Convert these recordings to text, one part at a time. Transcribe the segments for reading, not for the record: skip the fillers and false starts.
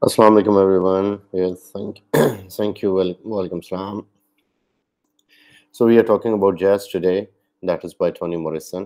Assalamu alaikum everyone. Yes, thank you. Welcome, Salam. So we are talking about jazz today. That is by Toni Morrison.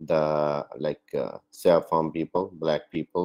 the like Saffron people, black people,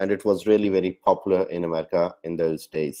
and it was really very popular in America in those days.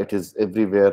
It is everywhere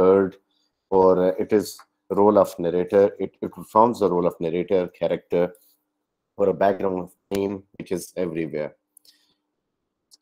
heard or it is role of narrator. It performs the role of narrator, character or a background theme which is everywhere.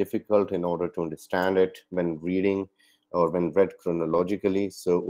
difficult in order to understand it when reading or when read chronologically. So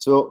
So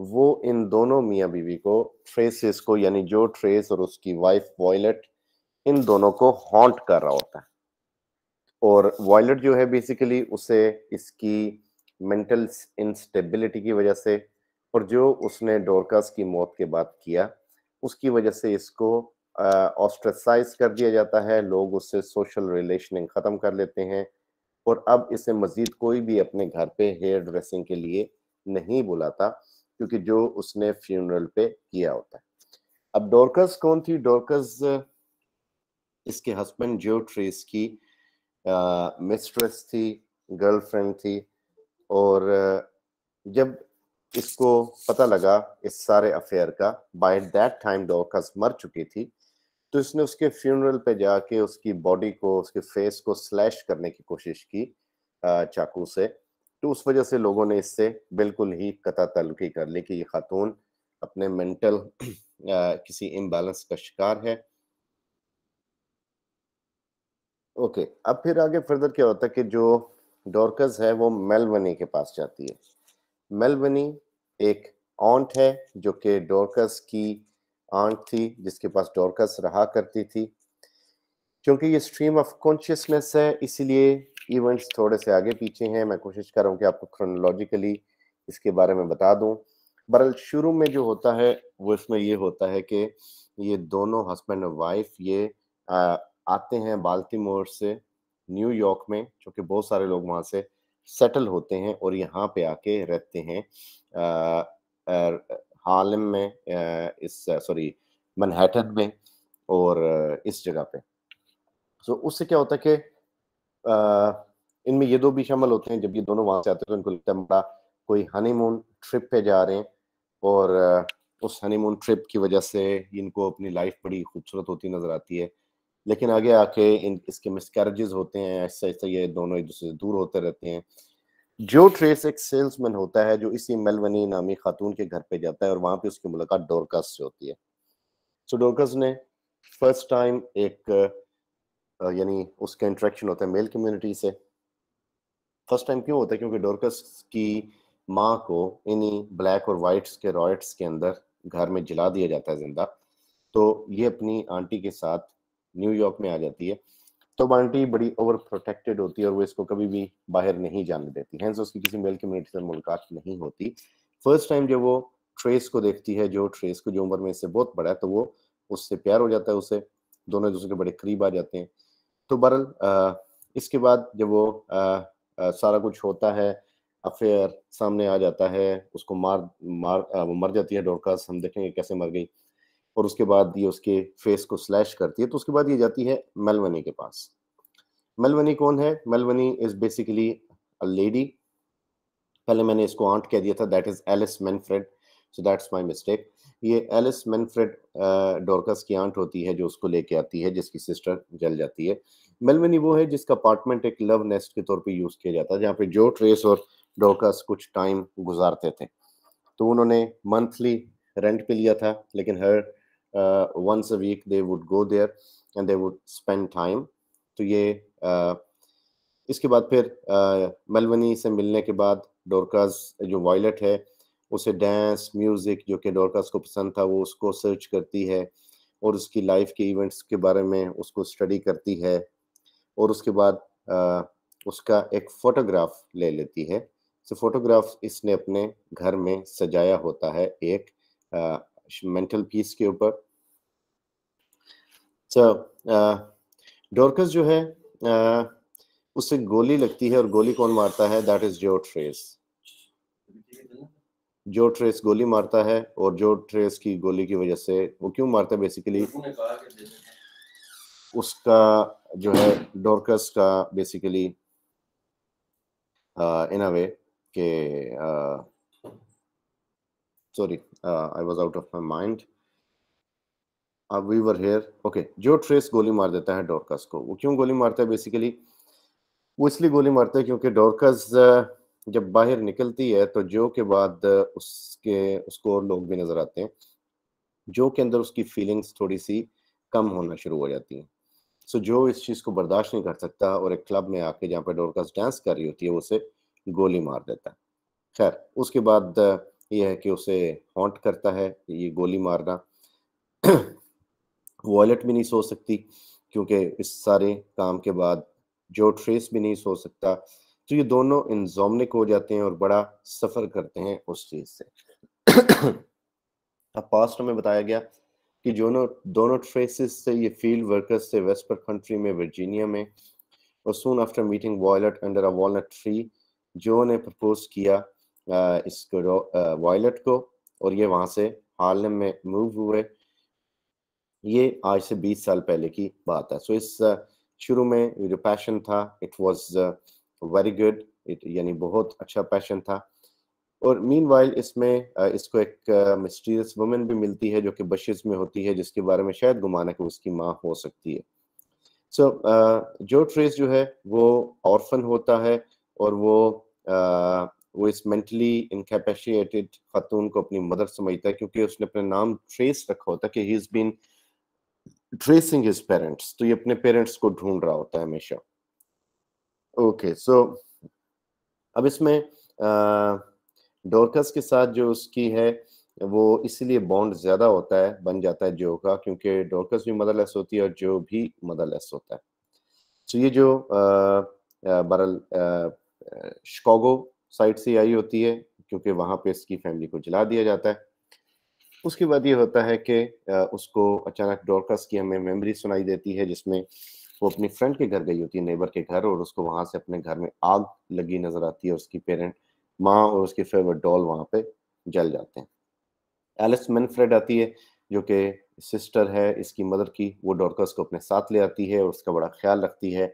وہ ان دونوں میاں بیوی کو traces کو یعنی جو trace اور اس کی وائف وائلٹ ان دونوں کو ہانٹ کر رہا ہوتا ہے. اور وائلٹ جو ہے بیسیکلی اسے اس کی مینٹل انسٹیبلٹی کی وجہ سے اور جو اس نے ڈورکس کی موت کے بعد کیا اس کی وجہ سے اس کو آسٹرسائز کر دیا جاتا ہے. لوگ اس سے سوشل ریلیشننگ ختم کر لیتے ہیں اور اب اسے مزید کوئی بھی اپنے گھر پہ ہیئر ڈریسنگ کے لیے نہیں بلاتا کیونکہ جو اس نے فیونرل پہ کیا ہوتا ہے. اب ڈورکس کون تھی؟ ڈورکس اس کے ہسبینڈ جو ٹریس کی مسٹریس تھی، گرل فرینڈ تھی. اور جب اس کو پتہ لگا اس سارے افیئر کا، بائی دیٹ ٹائم ڈورکس مر چکی تھی، تو اس نے اس کے فیونرل پہ جا کے اس کی باڈی کو، اس کے فیس کو سلیش کرنے کی کوشش کی چاقو سے. تو اس وجہ سے لوگوں نے اس سے بالکل ہی قطع تعلقی کر لی کہ یہ خاتون اپنے مینٹل کسی امبیلنس کا شکار ہے. اوکے، اب پھر آگے فردر کیا ہوتا ہے کہ جو ڈورکس ہے وہ میلونی کے پاس جاتی ہے. میلونی ایک آنٹ ہے جو کہ ڈورکس کی آنٹ تھی، جس کے پاس ڈورکس رہا کرتی تھی. کیونکہ یہ اسٹریم آف کانشیسنیس ہے اسی لیے ایونٹس تھوڑے سے آگے پیچھے ہیں. میں کوشش کر رہا ہوں کہ آپ کو کرونالوجیکلی اس کے بارے میں بتا دوں. برحال شروع میں جو ہوتا ہے وہ اس میں یہ ہوتا ہے کہ یہ دونوں ہسبینڈ اور وائف یہ آتے ہیں بالٹیمور سے نیو یارک میں، چونکہ بہت سارے لوگ وہاں سے سیٹل ہوتے ہیں اور یہاں پہ آ کے رہتے ہیں ہارلم میں، منہیٹن میں اور اس جگہ پہ. سو اس سے کیا ہوتا ہے کہ ان میں یہ دو بھی شامل ہوتے ہیں. جب یہ دونوں وہاں سے آتے ہیں تو ان کو لگتا ہے بڑا کوئی ہنی مون ٹرپ پہ جا رہے ہیں اور اس ہنی مون ٹرپ کی وجہ سے ان کو اپنی لائف بڑی خوبصورت ہوتی نظر آتی ہے. لیکن آگے آ کے اس کے مس کیریجز ہوتے ہیں، ایسا ایسا یہ دونوں ایک دوسرے سے دور ہوتے رہتے ہیں. جو ٹریس ایک سیلز مین ہوتا ہے جو اسی میلونی نامی خاتون کے گھر پہ جاتا ہے اور وہاں پہ اس کی ملاقات ڈورکس سے ہوتی ہے. سو ڈورکس نے فرسٹ ٹائم ایک یعنی اس کا انٹریکشن ہوتا ہے میل کمیونٹی سے. فرسٹ ٹائم کیوں ہوتا ہے؟ کیونکہ ڈورکس کی ماں کو انہی بلیک اور وائٹس کے رائٹس کے اندر گھر میں جلا دیا جاتا ہے زندہ. تو یہ اپنی آنٹی کے ساتھ نیو یارک میں آ جاتی ہے. تو آنٹی بڑی اوور پروٹیکٹڈ ہوتی ہے اور وہ اس کو کبھی بھی باہر نہیں جانے دیتی. ہینس اس کی کسی میل کمیونٹی سے ملاقات نہیں ہوتی. فرسٹ ٹائم جب وہ ٹریس کو دیکھتی ہے، جو ٹریس کو جو عمر میں اس سے بہت بڑا ہے، تو وہ اس سے پیار ہو جاتا ہے، اسے دونوں ایک دوسرے کے بڑے قریب آ جاتے ہیں. تو بہرحال اس کے بعد جب وہ سارا کچھ ہوتا ہے، افیئر سامنے آ جاتا ہے، اس کو مر جاتی ہے ڈورکس. ہم دیکھیں گے کیسے مر گئی. اور اس کے بعد یہ اس کے فیس کو سلیش کرتی ہے. تو اس کے بعد یہ جاتی ہے میلونی کے پاس. میلونی کون ہے؟ Malvonne is basically lady. پہلے میں نے اس کو آنٹ کہہ دیا تھا، that is Alice Manfred, so that's my mistake. یہ ایلس مینفریڈ ڈورکس کی آنٹ ہوتی ہے جو اس کو لے کے آتی ہے، جس کی سسٹر جل جاتی ہے. میلونی وہ ہے جس کا اپارٹمنٹ ایک لو نیسٹ کے طور پہ یوز کیا جاتا ہے، جہاں پہ جو ٹریس اور ڈورکس کچھ ٹائم گزارتے تھے. تو انہوں نے منتھلی رینٹ پہ لیا تھا، لیکن ہر once a week they would go there and they would spend time. تو یہ اس کے بعد پھر میلونی سے ملنے کے بعد ڈورکس جو وائلٹ ہے اسے ڈانس میوزک جو کہ ڈورکس کو پسند تھا وہ اس کو سرچ کرتی ہے اور اس کی لائف کے ایونٹس کے بارے میں اس کو اسٹڈی کرتی ہے. اور اس کے بعد اس کا ایک فوٹوگراف لے لیتی ہے. فوٹوگراف اس نے اپنے گھر میں سجایا ہوتا ہے ایک مینٹل پیس کے اوپر. ڈورکس جو ہے اس سے گولی لگتی ہے، اور گولی کون مارتا ہے؟ دیٹ از جو ٹریس. جو ٹریس گولی مارتا ہے، اور جو ٹریس کی گولی کی وجہ سے وہ کیوں مارتا ہے؟ بیسیکلی اس کا جو ہے ڈورکس کا بیسیکلی in a way کہ sorry I was out of my mind. We were here. Okay, جو ٹریس گولی مار دیتا ہے ڈورکس کو. وہ کیوں گولی مارتا ہے؟ بیسیکلی وہ اس لیے گولی مارتا ہے کیونکہ ڈورکس جب باہر نکلتی ہے تو جو کے بعد اس کو اور لوگ بھی نظر آتے ہیں جو کے اندر اس کی فیلنگز تھوڑی سی کم ہونا شروع ہو جاتی ہیں. سو جو اس چیز کو برداشت نہیں کر سکتا اور ایک کلب میں آ کے جہاں پہ ڈورکس ڈانس کر رہی ہوتی ہے وہ اسے گولی مار دیتا ہے. خیر اس کے بعد یہ ہے کہ اسے ہانٹ کرتا ہے یہ گولی مارنا. وائلٹ بھی نہیں سو سکتی کیونکہ اس سارے کام کے بعد جو ٹریس بھی نہیں سو سکتا. تو یہ دونوں انزومنک ہو جاتے ہیں اور بڑا سفر کرتے ہیں اس چیز سے. اب پاسٹ میں بتایا گیا کہ دونوں ٹریسز سے یہ فیلڈ ورکرز سے ویسپر کنٹری میں ورجینیا میں. اور soon after meeting Violet under a walnut tree, جو نے پرپوز کیا اس کو وائلٹ کو, اور یہ وہاں سے ہارلم میں موو ہوئے. یہ آج سے 20 سال پہلے کی بات ہے. سو اس شروع میں جو پیشن تھا اٹ واز ویری گڈ, یعنی بہت اچھا پیشن تھا. اور مین وائل اس میں اس کو ایک مسٹیریس وومن بھی ملتی ہے جو کہ بشز میں ہوتی ہے, جس کے بارے میں شاید گمان ہے کہ اس کی ماں ہو سکتی ہے. سو جو ٹریس جو ہے وہ آرفن ہوتا ہے, اور وہ اس مینٹلی انکیپیسیٹیڈ خاتون کو اپنی مدر سمجھتا ہے, کیونکہ اس نے اپنا نام ٹریس رکھا ہوتا ہے کہ ہی از بین ٹریسنگ ہز پیرنٹس. تو یہ اپنے پیرنٹس کو ڈھونڈ رہا ہوتا ہے ہمیشہ. اوکے, سو اب اس میں ڈورکس کے ساتھ جو اس کی ہے وہ اس لیے بانڈ زیادہ ہوتا ہے, بن جاتا ہے جو کا, کیونکہ ڈورکس بھی مدر لیس ہوتی ہے اور جو بھی مدر لیس ہوتا ہے. سو یہ جو برل شکاگو سائٹ سے آئی ہوتی ہے, کیونکہ وہاں پہ اس کی فیملی کو جلا دیا جاتا ہے. اس کے بعد یہ ہوتا ہے کہ اس کو اچانک ڈورکس کی ہمیں میموری سنائی دیتی ہے, جس میں وہ اپنی فرینڈ کے گھر گئی ہوتی ہے, نیبر کے گھر, اور اس کو وہاں سے اپنے گھر میں آگ لگی نظر آتی ہے. اس کی پیرنٹ ماں اور اس کی فیورٹ ڈال وہاں پہ جل جاتے ہیں. ایلس منفریڈ آتی ہے جو کہ سسٹر ہے اس کی مدر کی, وہ ڈورکس کو اپنے ساتھ لے آتی ہے اور اس کا بڑا خیال رکھتی ہے,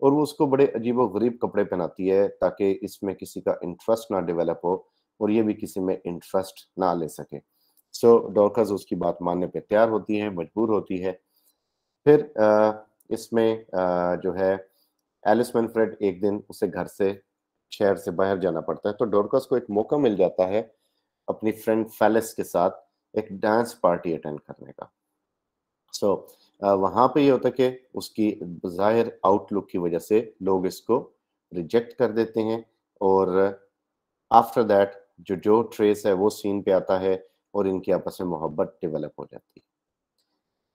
اور وہ اس کو بڑے عجیب و غریب کپڑے پہناتی ہے تاکہ اس میں کسی کا انٹرسٹ نہ ڈیولپ ہو اور یہ بھی کسی میں انٹرسٹ نہ لے سکے. سو ڈورکس اس کی بات ماننے پہ تیار ہوتی ہے, مجبور ہوتی ہے. پھر اس میں جو ہے ایلس منفریڈ ایک دن اسے گھر سے شہر سے باہر جانا پڑتا ہے, تو ڈورکس کو ایک موقع مل جاتا ہے اپنی فرینڈ فیلس کے ساتھ ایک ڈانس پارٹی اٹینڈ کرنے کا. سو وہاں پہ یہ ہوتا ہے کہ اس کی ظاہر آؤٹ لک کی وجہ سے لوگ اس کو ریجیکٹ کر دیتے ہیں, اور آفٹر دیٹ جو ٹریس ہے وہ سین پہ آتا ہے اور ان کی آپس میں محبت ڈیولپ ہو جاتی ہے.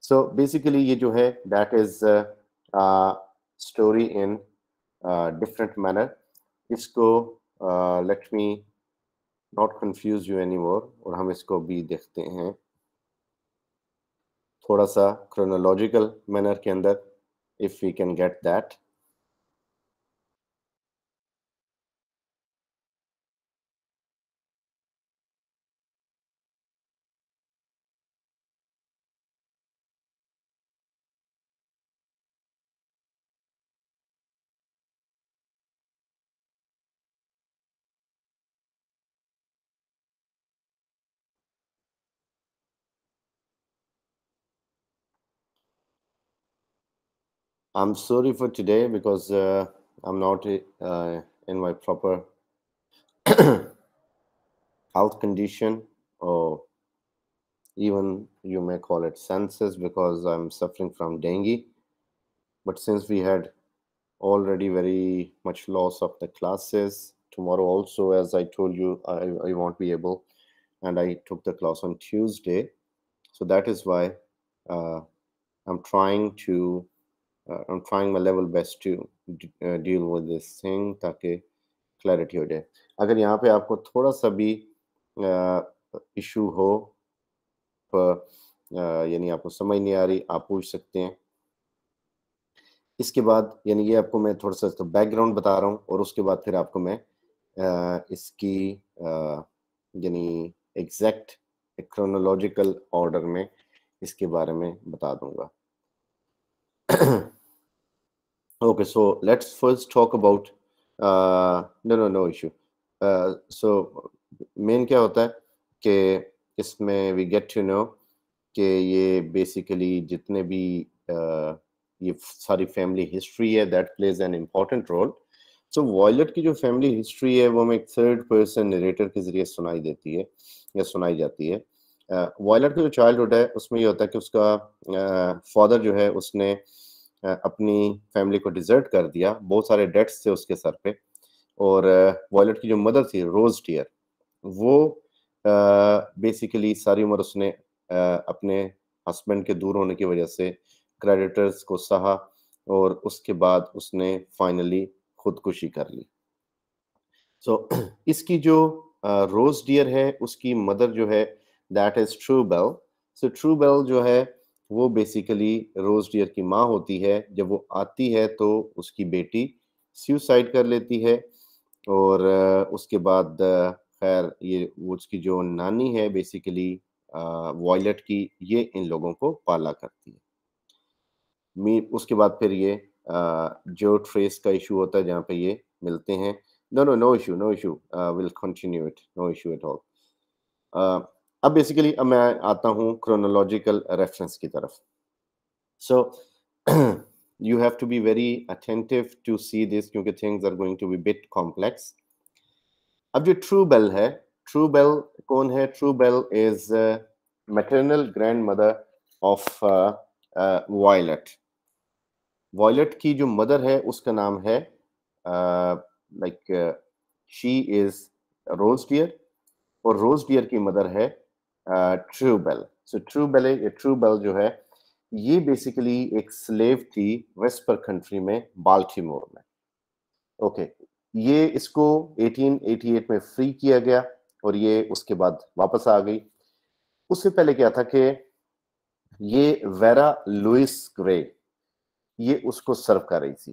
سو بیسیکلی یہ جو ہے that is story in different manner. اس کو let me not confuse you any more, اور ہم اس کو بھی دیکھتے ہیں تھوڑا سا کرونالوجیکل مینر کے اندر, if we can get that. I'm sorry for today because I'm not in my proper health condition, or even you may call it senses, because I'm suffering from dengue. But since we had already very much loss of the classes, tomorrow also, as I told you, I won't be able, and I took the class on Tuesday. So that is why I'm trying my level best to deal with this thing تاکہ clarity ہو جائے. اگر یہاں پہ آپ کو تھوڑا سا بھی ایشو ہو, یعنی آپ کو سمجھ نہیں آ رہی, آپ پوچھ سکتے ہیں. اس کے بعد یعنی یہ آپ کو میں تھوڑا سا بیک گراؤنڈ بتا رہا ہوں, اور اس کے بعد پھر آپ کو میں اس کی یعنی ایگزیکٹ کرونالوجیکل آرڈر میں اس کے بارے میں بتا دوں گا. Okay, so let's first talk about no issue. So main کیا ہوتا ہے کہ اس میں we get to know کہ یہ بیسیکلی جتنے بھی یہ ساری فیملی ہسٹری ہے that plays an important role. So Violet کی جو فیملی ہسٹری ہے وہ ہمیں ایک تھرڈ پرسن نریٹر کے ذریعے سنائی دیتی ہے یا سنائی جاتی ہے. وائلٹ کا جو چائلڈہڈ ہے اس میں یہ ہوتا ہے کہ اس کا فادر جو ہے اس نے اپنی فیملی کو ڈیزرٹ کر دیا, بہت سارے ڈیٹس تھے اس کے سر پہ, اور وائلٹ کی جو مدر تھی روز ٹیئر, وہ بیسیکلی ساری عمر اس نے اپنے ہسبینڈ کے دور ہونے کی وجہ سے کریڈیٹرز کو سہا اور اس کے بعد اس نے فائنلی خودکشی کر لی. سو اس کی جو روز ڈیئر ہے اس کی مدر جو ہے that is True Belle. So True Belle جو ہے وہ بیسیکلی روز ڈیئر کی ماں ہوتی ہے. جب وہ آتی ہے تو اس کی بیٹی سیوسائڈ کر لیتی ہے اور اس کے بعد خیر یہ اس کی جو نانی ہے بیسیکلی وائلٹ کی, یہ ان لوگوں کو پالا کرتی ہے. اس کے بعد پھر یہ جو ٹریس کا ایشو ہوتا ہے جہاں پہ یہ ملتے ہیں. no issue we'll continue it, no issue at all. اب بیسیکلی اب میں آتا ہوں کرونالوجیکل ریفرنس کی طرف. So you have to be very attentive to see this کیونکہ things are going to be bit complex. اب جو ٹرو بیل ہے, ٹرو بیل کون ہے؟ Trubel is maternal grandmother of Violet. Violet کی جو مدر ہے اس کا نام ہے like she is rows dear اور روز ڈیئر کی مدر ہے true Belle. So True Belle جو ہے یہ بیسیکلی ایک سلیو تھی ویسپر کنٹری میں, بالٹیمور میں. اوکے, یہ اس کو 1888 میں فری کیا گیا اور یہ اس کے بعد واپس آ گئی. اس سے پہلے کیا تھا کہ یہ ویرا لوئس گرے یہ اس کو سرو کر رہی تھی.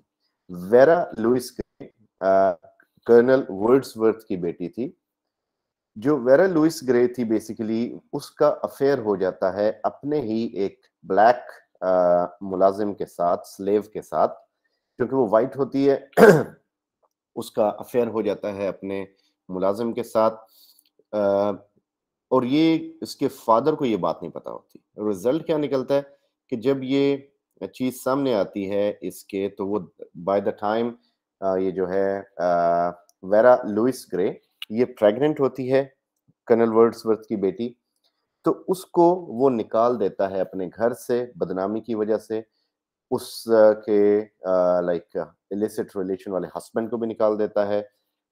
ویرا لوئس گرے کرنل ورڈز کی بیٹی تھی. جو ویرا لوئس گرے تھی بیسیکلی اس کا افیئر ہو جاتا ہے اپنے ہی ایک بلیک ملازم کے ساتھ, سلیو کے ساتھ, کیونکہ وہ وائٹ ہوتی ہے. اس کا افیئر ہو جاتا ہے اپنے ملازم کے ساتھ اور یہ اس کے فادر کو یہ بات نہیں پتا ہوتی. رزلٹ کیا نکلتا ہے کہ جب یہ چیز سامنے آتی ہے اس کے, تو وہ بائی دا ٹائم یہ جو ہے ویرا لوئس گرے یہ پریگننٹ ہوتی ہے کرنل ورڈز کی بیٹی, تو اس کو وہ نکال دیتا ہے اپنے گھر سے بدنامی کی وجہ سے. اس کے لائک ایلیسٹ ریلیشن والے ہسبینڈ کو بھی نکال دیتا ہے.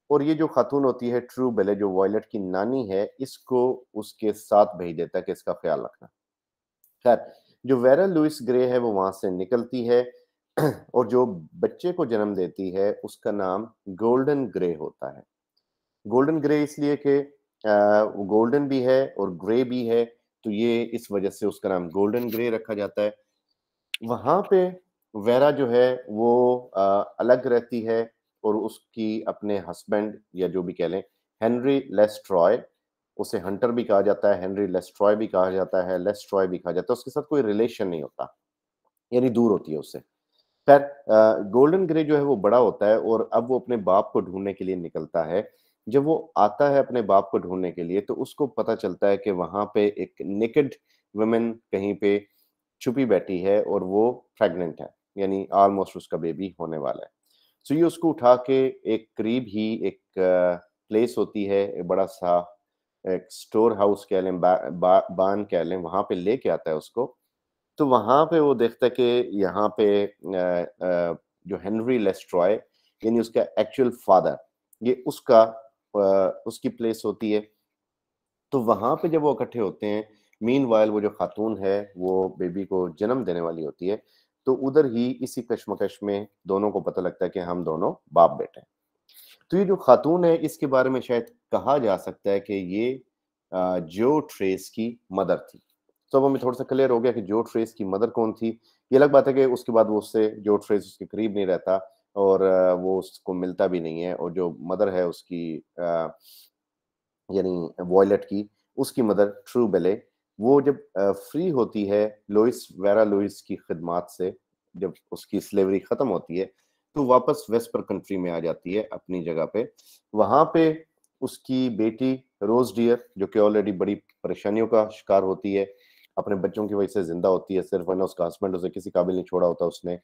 اور یہ جو خاتون ہوتی ہے ٹرو بیل جو وائلٹ کی نانی ہے, اس کو اس کے ساتھ بھیج دیتا ہے کہ اس کا خیال رکھنا. خیر جو ویرا لوئس گرے ہے وہ وہاں سے نکلتی ہے اور جو بچے کو جنم دیتی ہے اس کا نام گولڈن گرے ہوتا ہے. گولڈن گرے اس لیے کہ گولڈن بھی ہے اور گرے بھی ہے, تو یہ اس وجہ سے اس کا نام گولڈن گرے رکھا جاتا ہے. وہاں پہ ویرا جو ہے وہ الگ رہتی ہے اور اس کی اپنے ہسبینڈ یا جو بھی کہہ لیں ہنری لیسٹرائے, اسے ہنٹر بھی کہا جاتا ہے, ہنری لیسٹرائے بھی کہا جاتا ہے, لیسٹرائے بھی کہا جاتا ہے. اس کے ساتھ کوئی ریلیشن نہیں ہوتا, یعنی دور ہوتی ہے اس سے. خیر گولڈن گرے جو ہے وہ بڑا ہوتا ہے اور اب وہ اپنے باپ کو ڈھونڈنے کے لیے نکلتا ہے. جب وہ آتا ہے اپنے باپ کو ڈھونڈنے کے لیے تو اس کو پتہ چلتا ہے کہ وہاں پہ ایک نیکڈ ویمن کہیں پہ چھپی بیٹھی ہے اور وہ پریگننٹ ہے, یعنی آلموسٹ اس کا بیبی ہونے والا ہے. سو یہ اس کو اٹھا کے ایک قریب ہی ایک پلیس ہوتی ہے, ایک بڑا سا ایک اسٹور ہاؤس کہہ لیں, بان کہہ لیں, وہاں پہ لے کے آتا ہے اس کو. تو وہاں پہ وہ دیکھتا ہے کہ یہاں پہ جو ہنری لیسٹرائے یعنی اس کا ایکچوئل فادر, یہ اس کی پلیس ہوتی ہے. تو وہاں پہ جب وہ اکٹھے ہوتے ہیں, مین وائل وہ جو خاتون ہے وہ بیبی کو جنم دینے والی ہوتی ہے, تو ادھر ہی اسی کشمکش میں دونوں کو پتہ لگتا ہے کہ ہم دونوں باپ بیٹے ہیں. تو یہ جو خاتون ہے اس کے بارے میں شاید کہا جا سکتا ہے کہ یہ جو ٹریس کی مدر تھی. تو اب ہمیں تھوڑا سا کلیئر ہو گیا کہ جو ٹریس کی مدر کون تھی. یہ الگ بات ہے کہ اس کے بعد وہ اس سے جو ٹریس اس کے قریب نہیں رہتا اور وہ اس کو ملتا بھی نہیں ہے, اور جو مدر ہے اس کی یعنی وائلٹ کی, اس کی مدر ٹرو بیلے, وہ جب فری ہوتی ہے ویرا لوئس کی خدمات سے, جب اس کی سلیوری ختم ہوتی ہے تو واپس ویسپر کنٹری میں آ جاتی ہے اپنی جگہ پہ. وہاں پہ اس کی بیٹی روز ڈیئر جو کہ آلریڈی بڑی پریشانیوں کا شکار ہوتی ہے, اپنے بچوں کی وجہ سے زندہ ہوتی ہے, صرف ورنہ اس کا ہسبینڈ اسے کسی قابل نہیں چھوڑا ہوتا, اس نے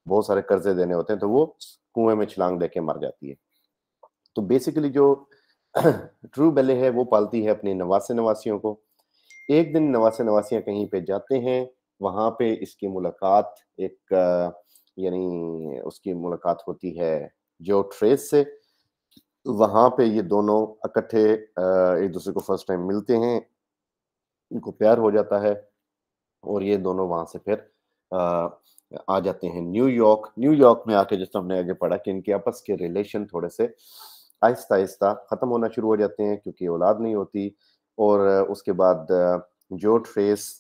بہت سارے قرضے دینے ہوتے ہیں, تو وہ کنویں میں چھلانگ دے کے مر جاتی ہے. تو بیسیکلی جو ٹرو بیلے ہے وہ پالتی ہے اپنی نواسیوں کو. ایک دن نواسیاں کہیں پہ جاتے ہیں, وہاں پہ اس کی ملاقات یعنی اس کی ملاقات ہوتی ہے جو ٹریس سے. وہاں پہ یہ دونوں اکٹھے ایک دوسرے کو فرسٹ ٹائم ملتے ہیں، ان کو پیار ہو جاتا ہے، اور یہ دونوں وہاں سے پھر آ جاتے ہیں نیو یارک۔ نیو یارک میں آ کے جس ہم نے آگے پڑھا کہ ان کے آپس کے ریلیشن تھوڑے سے آہستہ آہستہ ختم ہونا شروع ہو جاتے ہیں کیونکہ اولاد نہیں ہوتی، اور اس کے بعد جو ٹریس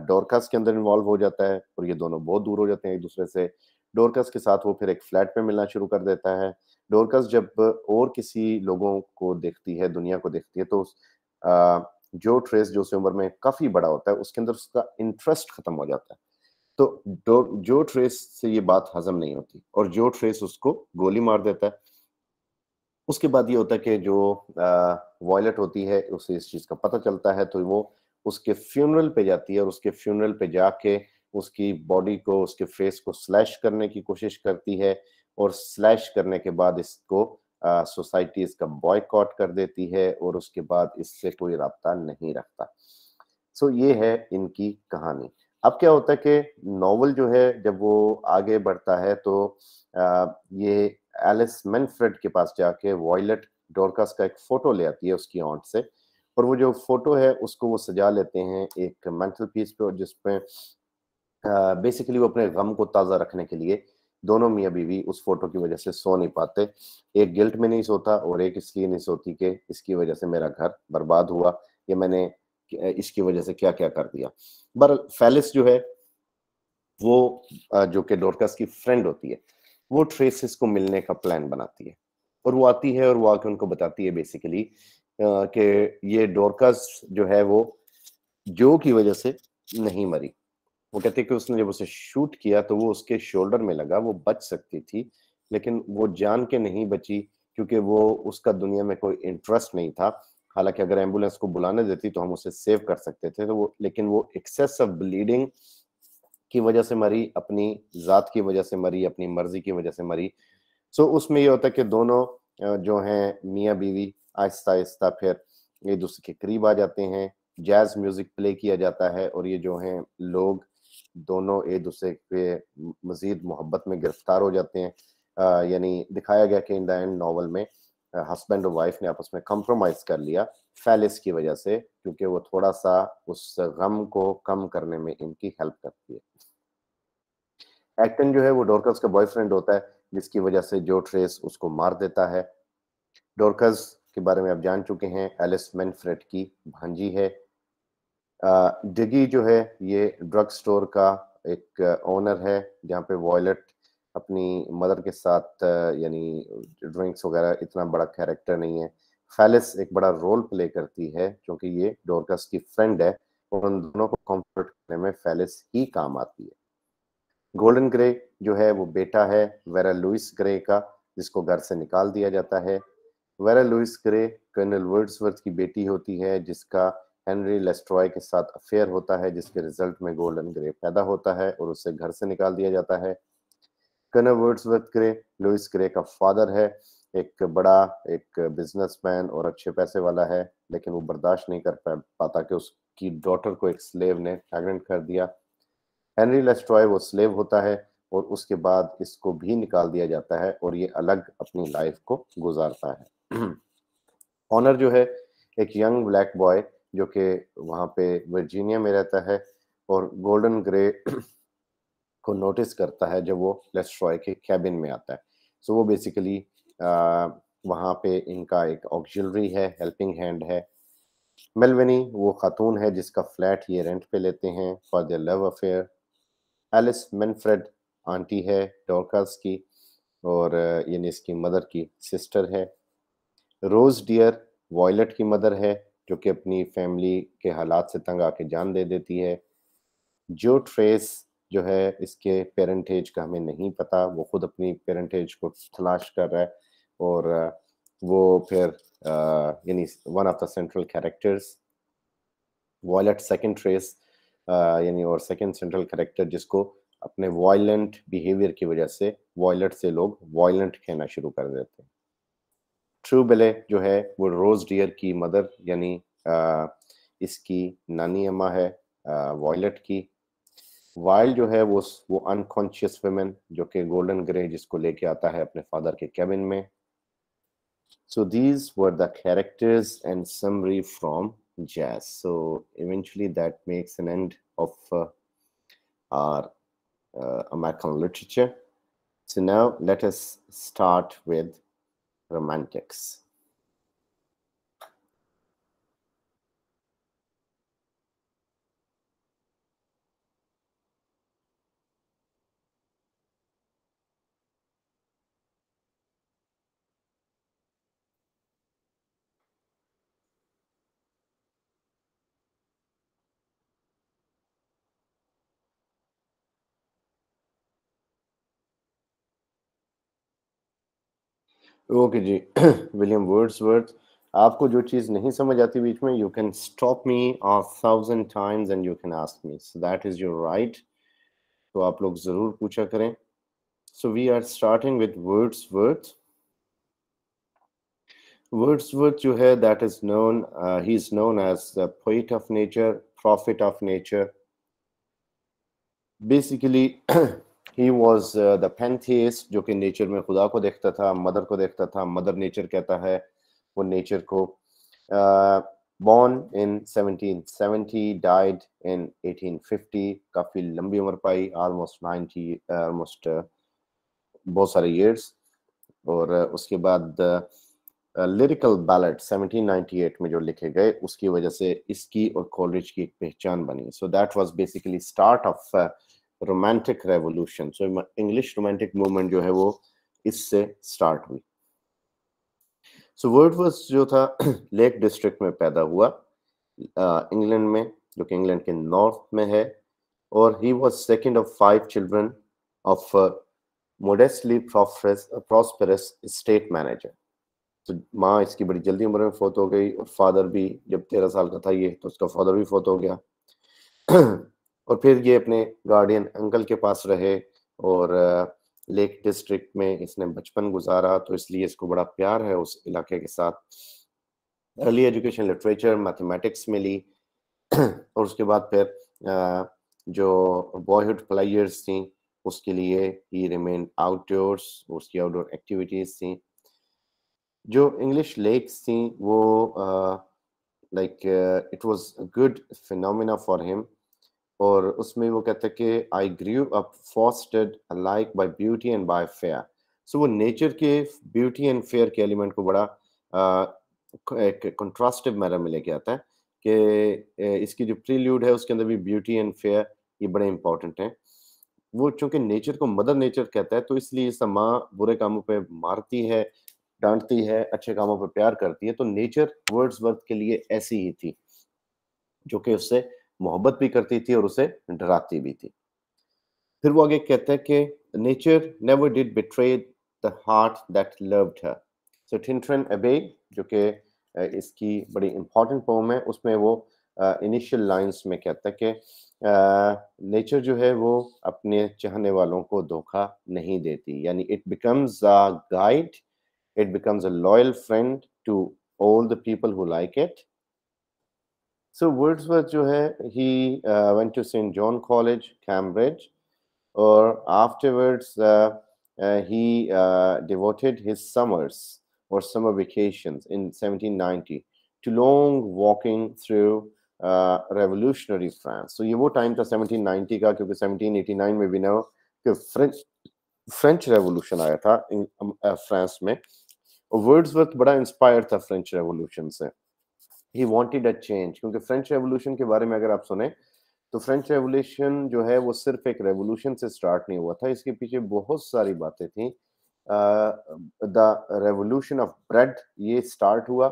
ڈورکس کے اندر انوالو ہو جاتا ہے، اور یہ دونوں بہت دور ہو جاتے ہیں ایک دوسرے سے۔ ڈورکس کے ساتھ وہ پھر ایک فلیٹ میں ملنا شروع کر دیتا ہے۔ ڈورکس جب اور کسی لوگوں کو دیکھتی ہے، دنیا کو دیکھتی ہے، تو جو ٹریس جو اس عمر میں کافی بڑا ہوتا ہے، اس کے اندر اس کا انٹرسٹ ختم ہو جاتا ہے، تو جو ٹریس سے یہ بات ہضم نہیں ہوتی، اور جو ٹریس اس کو گولی مار دیتا ہے۔ اس کے بعد یہ ہوتا ہے کہ جو وائلٹ ہوتی ہے، اسے اس چیز کا پتہ چلتا ہے، تو وہ اس کے فیونرل پہ جاتی ہے، اور اس کے فیونرل پہ جا کے اس کی باڈی کو، اس کے فیس کو سلیش کرنے کی کوشش کرتی ہے، اور سلیش کرنے کے بعد اس کو سوسائٹی اس کا بوائیکاٹ کر دیتی ہے، اور اس کے بعد اس سے کوئی رابطہ نہیں رکھتا۔ سو یہ ہے ان کی کہانی۔ اب کیا ہوتا ہے کہ ناول جو ہے جب وہ آگے بڑھتا ہے تو یہ ایلس مینفریڈ کے پاس جا کے وائلٹ ڈورکس کا ایک فوٹو لے آتی ہے اس کی آنٹ سے، اور وہ جو فوٹو ہے اس کو وہ سجا لیتے ہیں ایک مینٹل پیس پہ، جس پہ بیسیکلی وہ اپنے غم کو تازہ رکھنے کے لیے دونوں میاں بیوی اس فوٹو کی وجہ سے سو نہیں پاتے۔ ایک گلٹ میں نہیں سوتا، اور ایک اس لیے نہیں سوتی کہ اس کی وجہ سے میرا گھر برباد ہوا، یا میں نے اس کی وجہ سے کیا کیا کر دیا۔ بہرحال فیلس جو ہے وہ جو کہ ڈورکس کی فرینڈ ہوتی ہے، وہ ٹریسز کو ملنے کا پلان بناتی ہے، اور وہ آتی ہے اور وہ آ کے ان کو بتاتی ہے بیسیکلی کہ یہ ڈورکس جو ہے وہ جو کی وجہ سے نہیں مری۔ وہ کہتے ہیں کہ اس نے جب اسے شوٹ کیا تو وہ اس کے شولڈر میں لگا، وہ بچ سکتی تھی، لیکن وہ جان کے نہیں بچی کیونکہ وہ اس کا دنیا میں کوئی انٹرسٹ نہیں تھا۔ حالانکہ اگر ایمبولینس کو بلانے دیتی تو ہم اسے سیو کر سکتے تھے، تو لیکن وہ ایکسیسو بلیڈنگ کی وجہ سے مری، اپنی ذات کی وجہ سے مری، اپنی مرضی کی وجہ سے مری۔ سو اس میں یہ ہوتا ہے کہ دونوں جو ہیں میاں بیوی آہستہ آہستہ پھر ایک دوسرے کے قریب آ جاتے ہیں، جیز میوزک پلے کیا جاتا ہے، اور یہ جو ہیں لوگ دونوں ایک دوسرے پہ مزید محبت میں گرفتار ہو جاتے ہیں۔ یعنی دکھایا گیا کہ ان دا اینڈ ناول میں ہسبینڈ اور وائف نے آپس میں کمپرومائز کر لیا فیلس کی وجہ سے، کیونکہ وہ تھوڑا سا اس غم کو کم کرنے میں ان کی ہیلپ کرتی ہے۔ ایکٹن جو ہے وہ ڈورکس کا بوائے فرینڈ ہوتا ہے، جس کی وجہ سے جو ٹریس اس کو مار دیتا ہے۔ ڈورکس کے بارے میں آپ جان چکے ہیں، ایلس مینفریڈ کی بھانجی ہے۔ ڈگی جو ہے یہ ڈرگ سٹور کا ایک اونر ہے، جہاں پہ وائلٹ اپنی مدر کے ساتھ یعنی ڈرنکس وغیرہ اتنا بڑا کیریکٹر نہیں ہے۔ فیلس ایک بڑا رول پلے کرتی ہے کیونکہ یہ ڈورکس کی فرینڈ ہے، اور ان دونوں کو کمفرٹ کرنے میں فیلس ہی کام آتی ہے۔ گولڈن گرے جو ہے وہ بیٹا ہے ویرا لوئس گرے کا، جس کو گھر سے نکال دیا جاتا ہے۔ ویرا لوئس گرے کرنل ورڈزورتھ کی بیٹی ہوتی ہے، جس کا ہنری لیسٹرائے کے ساتھ افیئر ہوتا ہے، جس کے رزلٹ میں گولڈن گرے پیدا ہوتا ہے اور اسے گھر سے نکال دیا جاتا ہے۔ کرنل ورڈزورتھ گرے لوئس گرے کا فادر ہے، ایک بڑا ایک بزنس مین اور اچھے پیسے والا ہے، لیکن وہ برداشت نہیں کر پاتا کہ اس کی ڈاٹر کو ایک سلیو نے پریگننٹ کر دیا۔ ہنری لیسٹرائے وہ سلیو ہوتا ہے، اور اس کے بعد اس کو بھی نکال دیا جاتا ہے، اور یہ الگ اپنی لائف کو گزارتا ہے۔ آنر جو ہے ایک ینگ بلیک بوائے جو کہ وہاں پہ ورجینیا میں رہتا ہے، اور گولڈن گرے کو نوٹس کرتا ہے جب وہ لیسٹرائے کے کیبن میں آتا ہے۔ سو وہ بیسیکلی وہاں پہ ان کا ایک آکسیلری ہے، ہیلپنگ ہینڈ ہے۔ میلونی وہ خاتون ہے جس کا فلیٹ یہ رینٹ پہ لیتے ہیں for their love affair. Alice Manfred aunty ہے ڈورکس کی، اور یعنی اس کی مدر کی سسٹر ہے۔ روز ڈیئر وائلٹ کی مدر ہے، جو کہ اپنی فیملی کے حالات سے تنگ آ کے جان دے دیتی ہے۔ جو ٹریس جو ہے اس کے پیرنٹیج کا ہمیں نہیں پتا، وہ خود اپنی پیرنٹیج کو تلاش کر رہا ہے، اور وہ پھر یعنی one of the central characters. Violet second tries یعنی اور سیکنڈ سینٹرل کیریکٹر، جس کو اپنے وائلنٹ بیہیویئر کی وجہ سے وائلٹ سے لوگ وائلنٹ کہنا شروع کر دیتے ہیں۔ ٹرو بیلے جو ہے وہ روز ڈیئر کی مدر یعنی اس کی نانی اماں ہے وائلٹ کی۔ وائل جو ہے وہ انکانشیس ویمن جو کہ گولڈن گرے جس کو لے کے آتا ہے اپنے فادر کے کیبن میں۔ So these were the characters and summary from jazz. So eventually that makes an end of our American literature. So now let us start with romantics. Okay جی ولیم ورڈسورتھ. آپ کو جو چیز نہیں سمجھ آتی بیچ میں, you can stop me 1000 times and you can ask me. So that is your right. تو آپ لوگ ضرور پوچھا کریں. So we are starting with Wordsworth. Wordsworth جو ہے, that is known, he is known as the poet of nature, prophet of nature. Basically he was the pantheist, جو کہ نیچر میں خدا کو دیکھتا تھا, مدر کو دیکھتا تھا. مدر نیچر کہتا ہے وہ نیچر کو. born in 1770, died in 1850. کافی لمبی عمر پائی, almost 90, almost بہت سارے years. اور اس کے بعد لیریکل بیلٹ 1798 میں جو لکھے گئے, اس کی وجہ سے اس کی اور کولرج کی ایک پہچان بنی. So that was basically start of romantic revolution. So English romantic movement جو ہے وہ اس سے اسٹارٹ ہوئی. سو ورڈورتھ جو تھا لیک ڈسٹرکٹ میں پیدا ہوا انگلینڈ میں, جو کہ انگلینڈ کے نارتھ میں ہے. اور he was second of 5 children of modestly prosperous estate manager. تو ماں اس کی بڑی جلدی عمر میں فوت ہو گئی, اور فادر بھی جب 13 سال کا تھا یہ, تو اس کا فادر بھی فوت ہو گیا. اور پھر یہ اپنے گارڈین انکل کے پاس رہے, اور لیک ڈسٹرکٹ میں اس نے بچپن گزارا, تو اس لیے اس کو بڑا پیار ہے اس علاقے کے ساتھ. ارلی ایجوکیشن لٹریچر میتھمیٹکس میں لی, اور اس کے بعد پھر جو بوائےہڈ پلیئرس تھیں اس کے لیے ہی ریمین آؤٹ ڈورس, اس کی آؤٹ ڈور ایکٹیویٹیز تھیں. جو انگلش لیکس تھیں وہ like it was good phenomena for ہم. اور اس میں وہ کہتے ہیں کہ I grew up fostered like by beauty and by fear. So وہ نیچر کے بیوٹی اینڈ فیئر کے ایلیمنٹ کو بڑا ایک کنٹراسٹیو میرر میں لے کے آتا ہے, کہ اس کی جو پریلیوڈ ہے اس کے اندر بھی بیوٹی اینڈ فیئر یہ بڑے امپورٹنٹ ہیں. وہ چونکہ نیچر کو مدر نیچر کہتا ہے, تو اس لیے اس ماں برے کاموں پہ مارتی ہے, ڈانٹتی ہے, اچھے کاموں پہ پیار کرتی ہے. تو نیچر ورڈسورتھ کے لیے ایسی ہی تھی, جو کہ اس سے محبت بھی کرتی تھی اور اسے ڈراتی بھی تھی. پھر وہ آگے کہتا ہے کہ nature never did betray the heart that loved her. So Tintern Abbey, جو کہ اس کی بڑی امپورٹنٹ پوم ہے, اس میں وہ انیشیل لائنس میں کہتا ہے کہ نیچر جو ہے وہ اپنے چاہنے والوں کو دھوکہ نہیں دیتی. یعنی it becomes a guide, it becomes a loyal friend to all the people who like it. So Wordsworth جو ہے he went to St. John College, Cambridge, or afterwards he devoted his summers or summer vacations in 1790 to long walking through revolutionary France. So یہ وہ time تھا 1790 کا, کیونکہ 1789 میں بھی نہ کہ فرینچ ریولوشن آیا تھا فرانس میں. ورڈسورتھ بڑا انسپائر تھا فرینچ ریولوشن سے. He wanted a change, کیونکہ فرینچ ریولوشن کے بارے میں اگر آپ سنیں تو فرینچ ریولوشن جو ہے وہ صرف ایک ریولوشن سے سٹارٹ نہیں ہوا تھا, اس کے پیچھے بہت ساری باتیں تھیں. دا ریولوشن آف بریڈ یہ سٹارٹ ہوا,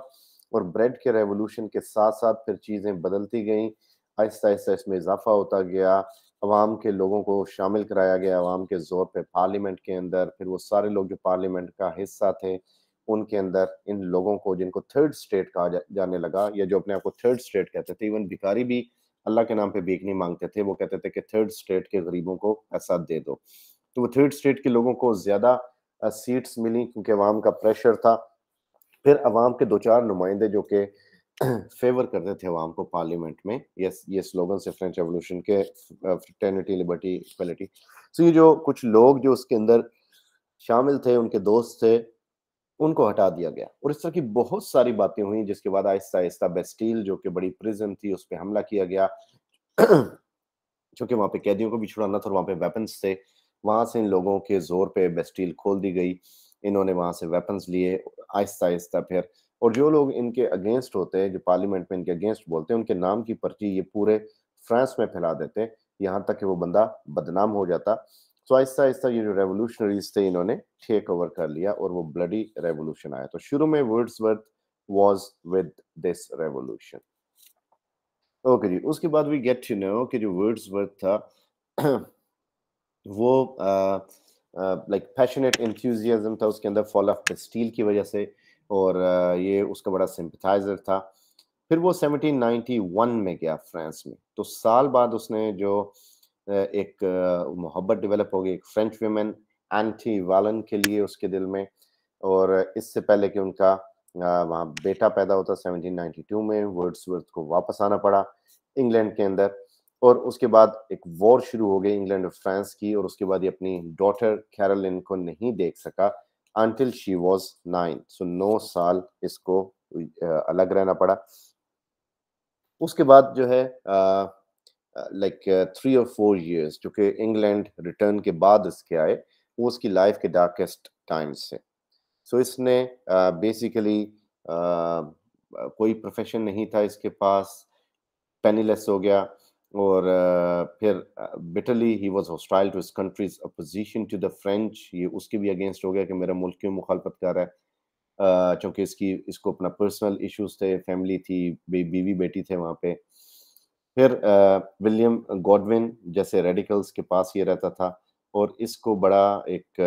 اور بریڈ کے ریولوشن کے ساتھ ساتھ پھر چیزیں بدلتی گئیں, آہستہ آہستہ اس میں اضافہ ہوتا گیا, عوام کے لوگوں کو شامل کرایا گیا عوام کے زور پہ پارلیمنٹ کے اندر. پھر وہ سارے لوگ جو پارلیمنٹ کا حصہ تھے ان کے اندر ان لوگوں کو جن کو تھرڈ اسٹیٹ کہا جانے لگا, یا جو اپنے آپ کو تھرڈ اسٹیٹ کہتے تھے, ایون بھکاری بھی اللہ کے نام پہ بھیک نہیں مانگتے تھے, وہ کہتے تھے کہ تھرڈ اسٹیٹ کے غریبوں کو پیسہ دے دو. تو وہ تھرڈ اسٹیٹ کے لوگوں کو زیادہ سیٹس ملی کیونکہ عوام کا پریشر تھا. پھر عوام کے 2-4 نمائندے جو کہ فیور کرتے تھے عوام کو پارلیمنٹ میں, یہ سلوگن سے فرینچ ریولوشن کے فریٹرنٹی, لبرٹی, ایکویلٹی. سو یہ جو کچھ لوگ جو اس کے اندر شامل تھے, ان کے دوست تھے, ان کو ہٹا دیا گیا. اور اس طرح کی بہت ساری باتیں ہوئیں جس کے بعد آہستہ آہستہ بیسٹیل جو کہ بڑی پریزن تھی اس پہ حملہ کیا گیا چونکہ وہاں پہ قیدیوں کو بھی چھڑانا تھا اور وہاں پہ ویپنز تھے. وہاں سے ان لوگوں کے زور پہ بیسٹیل کھول دی گئی. انہوں نے وہاں سے ویپنز لیے آہستہ آہستہ پھر. اور جو لوگ ان کے اگینسٹ ہوتے ہیں جو پارلیمنٹ میں ان کے اگینسٹ بولتے ہیں ان کے نام کی پرچی یہ پورے فرانس میں پھیلا دیتے ہیں یہاں تک کہ وہ بندہ بدنام ہو جاتا. سو آہستہ آہستہ یہ جو ریولوشنریز تھے انہوں نے ٹیک اوور کر لیا اور وہ بلڈی ریولوشن آیا. تو شروع میں Wordsworth was with this revolution. Okay جی. اس کے بعد وی گیٹ ٹو نو کہ جو ورڈزورتھ تھا وہ لائک پیشنیٹ انتھوزیازم تھا اس کے اندر فال آف بیسٹیل کی وجہ سے اور یہ اس کا بڑا سمپتھائزر تھا. پھر وہ 1791 میں گیا فرانس میں. تو سال بعد اس نے جو ایک محبت ڈیولپ ہو گئی ایک فرینچ ویمن اینٹی والن کے لیے اس کے دل میں. اور اس سے پہلے کہ ان کا وہاں بیٹا پیدا ہوتا 1792 میں ورڈزورتھ کو واپس آنا پڑا انگلینڈ کے اندر. اور اس کے بعد ایک وار شروع ہو گئی انگلینڈ اور فرانس کی. اور اس کے بعد یہ اپنی ڈاٹر کیرولن کو نہیں دیکھ سکا until she was 9. سو 9 سال اس کو الگ رہنا پڑا. اس کے بعد جو ہے لائک 3 or 4 years جو کہ انگلینڈ ریٹرن کے بعد اس کے آئے وہ اس کی لائف کے ڈارکسٹ ٹائمز سے. سو اس نے بیسیکلی کوئی پروفیشن نہیں تھا اس کے پاس, پینی لیس ہو گیا. اور پھر بٹرلی ہی was hostile to his country's opposition to the French. یہ اس کے بھی اگینسٹ ہو گیا کہ میرا ملک کیوں مخالفت کر رہا ہے, چونکہ اس کو اپنا پرسنل ایشوز تھے, فیملی تھی, بیوی بیٹی تھے وہاں پہ. پھر ولیم گوڈون جیسے ریڈیکلز کے پاس یہ رہتا تھا اور اس کو بڑا ایک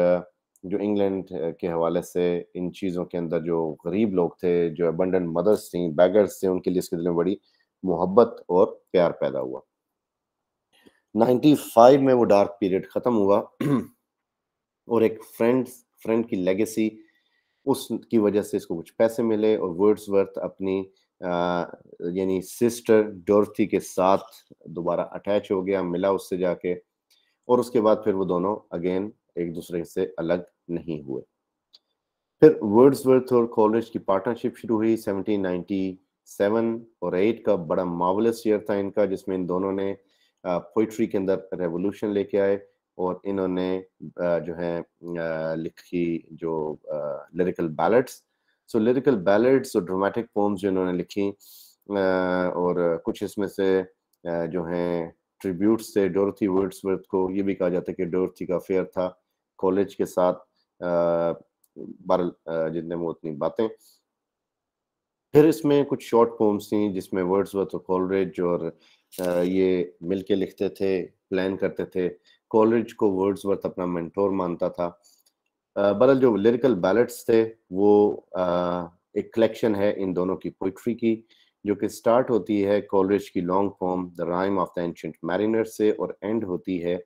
جو انگلینڈ کے حوالے سے ان چیزوں کے اندر جو غریب لوگ تھے جو ابنڈنٹ مدرس تھیں بیگرز تھے ان کے لیے اس کے دل میں بڑی محبت اور پیار پیدا ہوا. 95 میں وہ ڈارک پیریڈ ختم ہوا اور ایک فرینڈ کی لیگیسی اس کی وجہ سے اس کو کچھ پیسے ملے اور ورڈزورتھ اپنی یعنی سسٹر ڈورتھی کے ساتھ دوبارہ اٹیچ ہو گیا, ملا اس سے جا کے. اور اس کے بعد پھر وہ دونوں اگین ایک دوسرے سے الگ نہیں ہوئے. پھر ورڈزورتھ اور کولرج کی پارٹنرشپ شروع ہوئی 1797 اور 8 کا بڑا مارولس ایئر تھا ان کا جس میں ان دونوں نے پوئٹری کے اندر ریولوشن لے کے آئے اور انہوں نے جو ہے لکھی جو لیریکل بیلڈس. سو لیریکل بیلڈس اور ڈرامیٹک پومز جو انہوں نے لکھی اور کچھ اس میں سے جو ہیں ٹریبیوٹس تھے ڈورتھی ورڈزورتھ کو. یہ بھی کہا جاتا ہے کہ ڈورتھی کا افیئر تھا کالج کے ساتھ, جتنے وہ اتنی باتیں. پھر اس میں کچھ شارٹ پومز تھیں جس میں ورڈزورتھ اور کولرج اور یہ مل کے لکھتے تھے, پلان کرتے تھے. کولرج کو ورڈزورتھ اپنا مینٹور مانتا تھا. برحال جو لیریکل بیلڈس تھے وہ ایک کلیکشن ہے ان دونوں کی پوئٹری کی جو کہ سٹارٹ ہوتی ہے کولرج کی long پوم the rhyme of the ancient Mariner سے اور اینڈ ہوتی ہے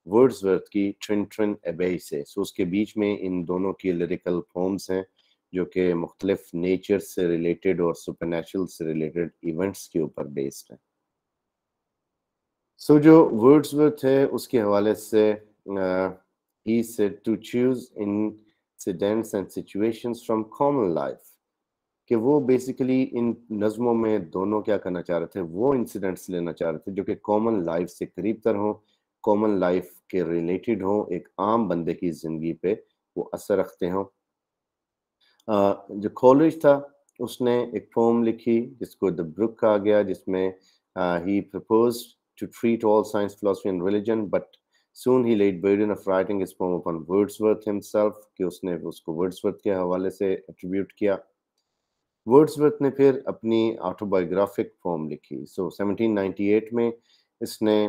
ورڈزورتھ کی ٹرن ابے سے. سو اس کے بیچ میں ان دونوں کی لیریکل پومز ہیں جو کہ مختلف نیچر سے ریلیٹڈ اور سپر نیچرل سے ریلیٹڈ ایونٹس کے اوپر بیسڈ ہیں. سو جو ورڈزورتھ ہے اس کے حوالے سے he said to choose incidents and situations from common life کہ وہ بیسیکلی ان نظموں میں دونوں کیا کرنا چاہ رہے تھے, وہ انسیڈنٹس لینا چاہ رہے تھے جو کہ کامن لائف سے قریب تر ہوں, کامن لائف کے ریلیٹڈ ہوں, ایک عام بندے کی زندگی پہ وہ اثر رکھتے ہوں. جو کولرج تھا اس نے ایک پوم لکھی جس کو دا بروک کہا گیا جس میں he proposed to treat all science, philosophy and religion but soon he laid burden of writing his poem upon Wordsworth himself کہ اس نے اس کو ورڈزورتھ کے حوالے سے ایٹریبیوٹ کیا. ورڈزورتھ نے پھر اپنی آٹوبایوگرافک پوم لکھی. سو 1798 میں اس نے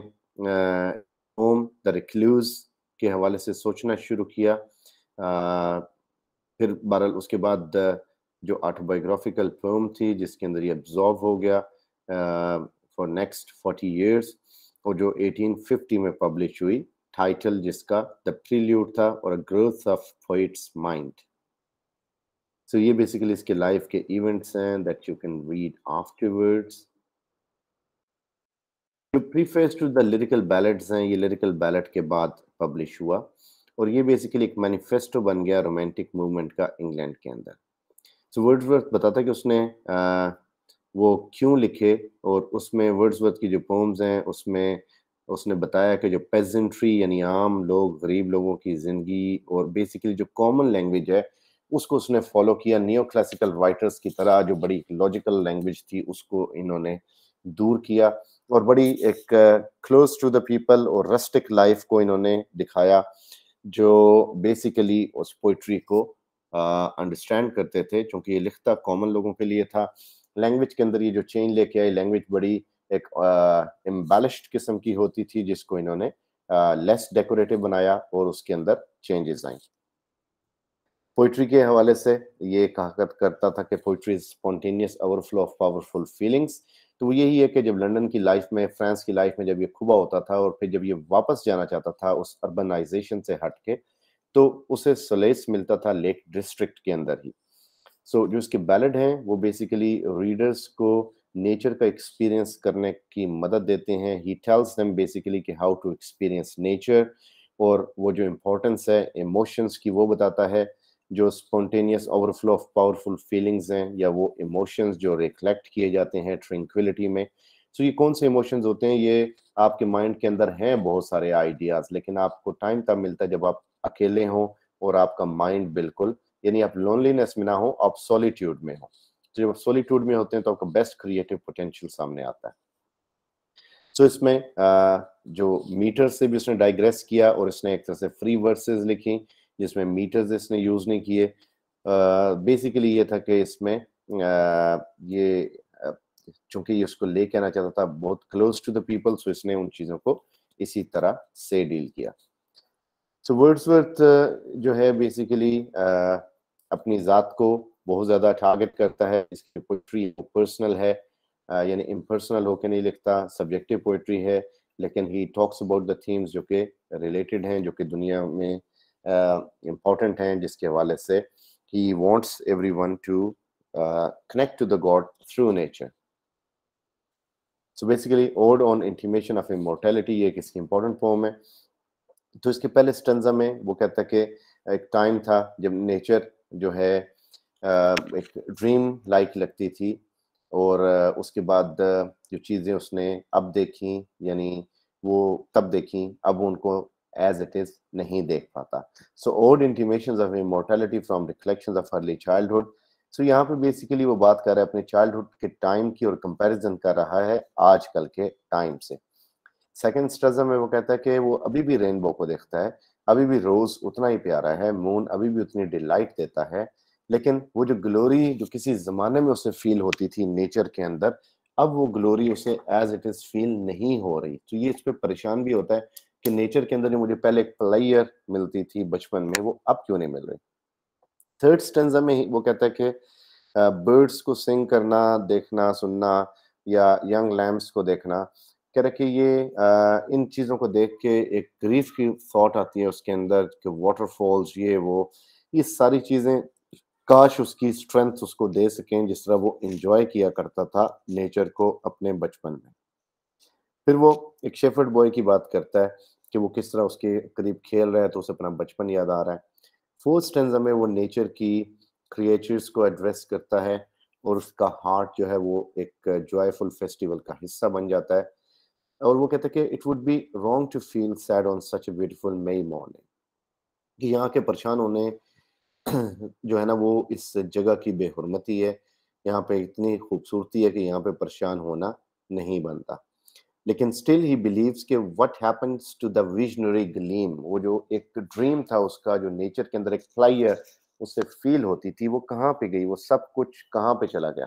پوم دا ریکلیوز کے حوالے سے سوچنا شروع کیا. پھر بہرحال اس کے بعد جو آٹوبایوگرافیکل پوم تھی جس کے اندر یہ ابزارو ہو گیا فار نیکسٹ 40 ایئرس اور جو 1850 میں پبلش ہوئی ٹائٹل جس کا دا پریلیوڈ تھا اور گروتھ آف پوئٹس مائنڈ. سو یہ بیسیکلی اس کے لائف کے ایونٹس ہیں دیٹ یو کین ریڈ آفٹرورڈس. جو پریفیس ٹو دا لیریکل بیلڈز ہیں یہ لیریکل بیلڈ کے بعد پبلش ہوا اور یہ بیسیکلی ایک مینیفیسٹو بن گیا رومانٹک موومنٹ کا انگلینڈ کے اندر. سو ورڈزورتھ بتاتا ہے کہ اس نے وہ کیوں لکھے, اور اس میں ورڈزورتھ کی جو پومز ہیں اس میں اس نے بتایا کہ جو پیزنٹری یعنی عام لوگ, غریب لوگوں کی زندگی اور بیسیکلی جو کامن لینگویج ہے اس کو اس نے فالو کیا. نیو کلاسیکل رائٹرز کی طرح جو بڑی لاجیکل لینگویج تھی اس کو انہوں نے دور کیا, اور بڑی ایک کلوز ٹو دا پیپل اور رسٹک لائف کو انہوں نے دکھایا, جو بیسیکلی اس پوئٹری کو انڈرسٹینڈ کرتے تھے, چونکہ یہ لکھتا کامن لوگوں کے لیے تھا. لینگویج کے اندر یہ جو چینج لے کے آئی, لینگویج بڑی ایک امبیلشڈ قسم کی ہوتی تھی جس کو انہوں نے لیس ڈیکوریٹو بنایا اور اس کے اندر چینجز آئیں. پوئٹری کے حوالے سے یہ کہا کرتا تھا کہ poetry is spontaneous over flow of powerful feelings. تو وہ یہی ہے کہ جب لنڈن کی لائف میں, فرانس کی لائف میں جب یہ کھبا ہوتا تھا اور پھر جب یہ واپس جانا چاہتا تھا اس اربنائزیشن سے ہٹ کے, تو اسے سلیس ملتا تھا لیک ڈسٹرکٹ کے اندر ہی. سو جو اس کے بیلڈ ہیں وہ بیسیکلی ریڈرز کو نیچر کا ایکسپیرینس کرنے کی مدد دیتے ہیں. ہی ٹیلز دیم بیسیکلی کہ ہاؤ ٹو ایکسپیرینس نیچر, اور وہ جو امپورٹنس ہے ایموشنس کی وہ بتاتا ہے. جو spontaneous over flow of powerful feelings ہیں یا وہ ایموشنز جو ریفلیکٹ کیے جاتے ہیں ٹرنکویلٹی میں. سو یہ کون سے ایموشنز ہوتے ہیں؟ یہ آپ کے مائنڈ کے اندر ہیں بہت سارے آئیڈیاز, لیکن آپ کو ٹائم تب ملتا ہے جب آپ اکیلے ہوں اور آپ کا مائنڈ بالکل, یعنی آپ لونلینس میں نہ ہو, آپ سولیٹیوڈ میں ہو. تو جب آپ سولیٹیوڈ میں ہوتے ہیں تو آپ کا بیسٹ کریٹو پوٹینشیل سامنے آتا ہے. سو اس میں جو میٹر سے بھی اس نے ڈائیگریس کیا, اور اس نے ایک طرح سے فری ورسز لکھی جس میں میٹرز اس نے یوز نہیں کیے. بیسیکلی یہ تھا کہ اس میں یہ چونکہ یہ اس کو لے کے آنا چاہتا تھا بہت کلوز ٹو دا پیپل, سو اس نے ان چیزوں کو اسی طرح سے ڈیل کیا. سو ورڈزورتھ جو ہے بیسیکلی اپنی ذات کو بہت زیادہ ٹارگٹ کرتا ہے. اس کی پوئٹری پرسنل ہے, یعنی امپرسنل ہو کے نہیں لکھتا, سبجیکٹیو پوئٹری ہے, لیکن ہی ٹاکس اباؤٹ دا تھیمز جو کہ ریلیٹڈ ہیں, جو کہ دنیا میں امپورٹنٹ ہیں, جس کے حوالے سے he wants every one to connect to the God through nature. So basically ode on intimation of immortality, یہ ایک اس کی امپورٹنٹ پوم ہے. تو اس کے پہلے اسٹنزا میں وہ کہتا ہے کہ ایک ٹائم تھا جب نیچر جو ہے ایک ڈریم لائک لگتی تھی, اور اس کے بعد جو چیزیں اس نے اب دیکھیں, یعنی وہ تب دیکھیں, اب ان کو ایز اٹ از نہیں دیکھ پاتا. So ode intimations of immortality from reflections of early childhood. So یہاں پہ بیسیکلی وہ بات کر رہا ہے اپنے چائلڈہڈ کے ٹائم کی, اور کمپیریزن کر رہا ہے آج کل کے ٹائم سے. سیکنڈ اسٹرزا میں وہ کہتا ہے کہ وہ ابھی بھی رینبو کو دیکھتا ہے, ابھی بھی روز اتنا ہی پیارا ہے, مون ابھی بھی اتنی ڈیلائٹ دیتا ہے, لیکن وہ جو گلوری جو کسی زمانے میں اسے فیل ہوتی تھی نیچر کے اندر, اب وہ گلوری اسے ایز اٹ از فیل نہیں ہو رہی. تو یہ اس پہ پریشان بھی ہوتا ہے کہ نیچر کے اندر جو مجھے پہلے ایک پلیئر ملتی تھی بچپن میں, وہ اب کیوں نہیں مل رہی. تھرڈ اسٹینزا میں وہ کہتا ہے کہ برڈس کو سنگ کرنا, دیکھنا, سننا, یا ینگ لیمبس کو دیکھنا, کہہ رہا کہ یہ ان چیزوں کو دیکھ کے ایک گریف کی تھاٹ آتی ہے اس کے اندر کہ واٹر فالز, یہ ساری چیزیں کاش اس کی اسٹرینتھ اس کو دے سکیں جس طرح وہ انجوائے کیا کرتا تھا نیچر کو اپنے بچپن میں. پھر وہ ایک شیفرڈ بوائے کی بات کرتا ہے کہ وہ کس طرح اس کے قریب کھیل رہا ہے تو اسے اپنا بچپن یاد آ رہا ہے. فورتھ اسٹینزا میں وہ نیچر کی کریچرز کو ایڈریس کرتا ہے, اور اس کا ہارٹ جو ہے وہ ایک جوائفل فیسٹیول کا حصہ بن جاتا ہے. اور وہ کہتے ہیں کہ it would be wrong to feel sad on such a beautiful May morning, کہ یہاں کے پریشان ہونے جو ہے نا وہ اس جگہ کی بے حرمتی ہے. یہاں پہ اتنی خوبصورتی ہے کہ یہاں پہ پریشان ہونا نہیں بنتا. لیکن اسٹل ہی بلیوز کہ what happens to the visionary gleam, وہ جو ایک ڈریم تھا اس کا, جو نیچر کے اندر ایک فلائر اس سے فیل ہوتی تھی, وہ کہاں پہ گئی, وہ سب کچھ کہاں پہ چلا گیا.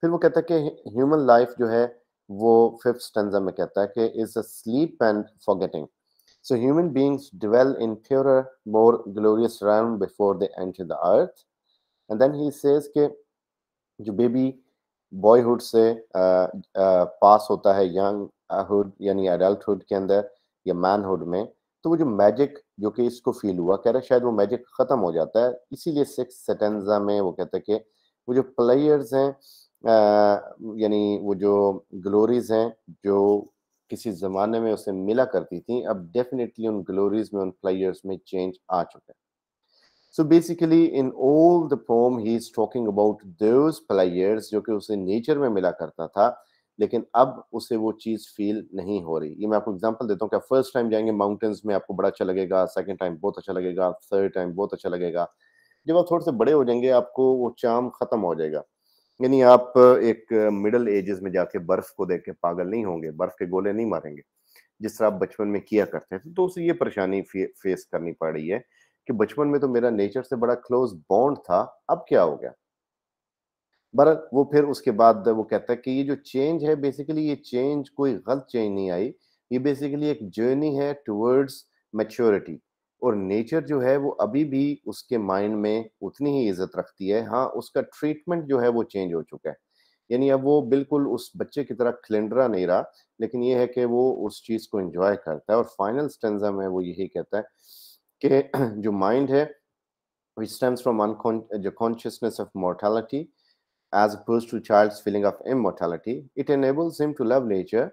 پھر وہ کہتا ہے کہ ہیومن لائف جو ہے وہ ففتھ اسٹینزا میں کہتا ہے کہ is a sleep and forgetting. So human beings dwell in purer, more glorious realm before they enter the earth. And then he says کہ جو بیبی بوائے ہوڈ سے پاس ہوتا ہے ینگ ہوڈ یعنی ایڈلٹ ہوڈ کے اندر یا مین ہوڈ میں, تو وہ جو میجک جو کہ اس کو فیل ہوا, کہہ رہا ہے شاید وہ میجک ختم ہو جاتا ہے. اسی لیے سکس سٹینزا میں وہ کہتا ہے کہ وہ جو پلیئرز ہیں, یعنی وہ جو گلوریز ہیں جو کسی زمانے میں اسے ملا کرتی تھیں اب ڈیفینیٹلی ان گلوریز میں ان پلیئرز میں چینج آ چکا ہے. So basically in all the poem he is talking about those players جو کہ اسے نیچر میں ملا کرتا تھا لیکن اب اسے وہ چیز فیل نہیں ہو رہی. یہ میں آپ کو اگزامپل دیتا ہوں کہ آپ فرسٹ ٹائم جائیں گے ماؤنٹینز میں آپ کو بڑا اچھا لگے گا, سیکنڈ ٹائم بہت اچھا لگے گا, تھرڈ ٹائم بہت اچھا لگے گا. جب آپ تھوڑے سے بڑے ہو جائیں گے آپ کو وہ چارم ختم ہو جائے گا. یعنی آپ ایک مڈل ایجز میں جا کے برف کو دیکھ کے پاگل نہیں ہوں گے, برف کے گولے نہیں ماریں گے جس طرح آپ بچپن میں کیا کرتے تھے. تو اسے یہ پریشانی فیس کرنی پڑ رہی ہے کہ بچپن میں تو میرا نیچر سے بڑا کلوز بانڈ تھا, اب کیا ہو گیا. برحال وہ پھر اس کے بعد وہ کہتا ہے کہ یہ جو چینج ہے بیسیکلی یہ چینج کوئی غلط چینج نہیں آئی, یہ بیسیکلی ایک جرنی ہے ٹورڈز میچورٹی. اور نیچر جو ہے وہ ابھی بھی اس کے مائنڈ میں اتنی ہی عزت رکھتی ہے. ہاں اس کا ٹریٹمنٹ جو ہے وہ چینج ہو چکا ہے, یعنی اب وہ بالکل اس بچے کی طرح کھلنڈرا نہیں رہا, لیکن یہ ہے کہ وہ اس چیز کو انجوائے کرتا ہے. اور فائنل سٹینزا میں وہ یہی کہتا ہے کہ جو مائنڈ ہے which stems from the consciousness of mortality as opposed to child's feeling of immortality, it enables him to love nature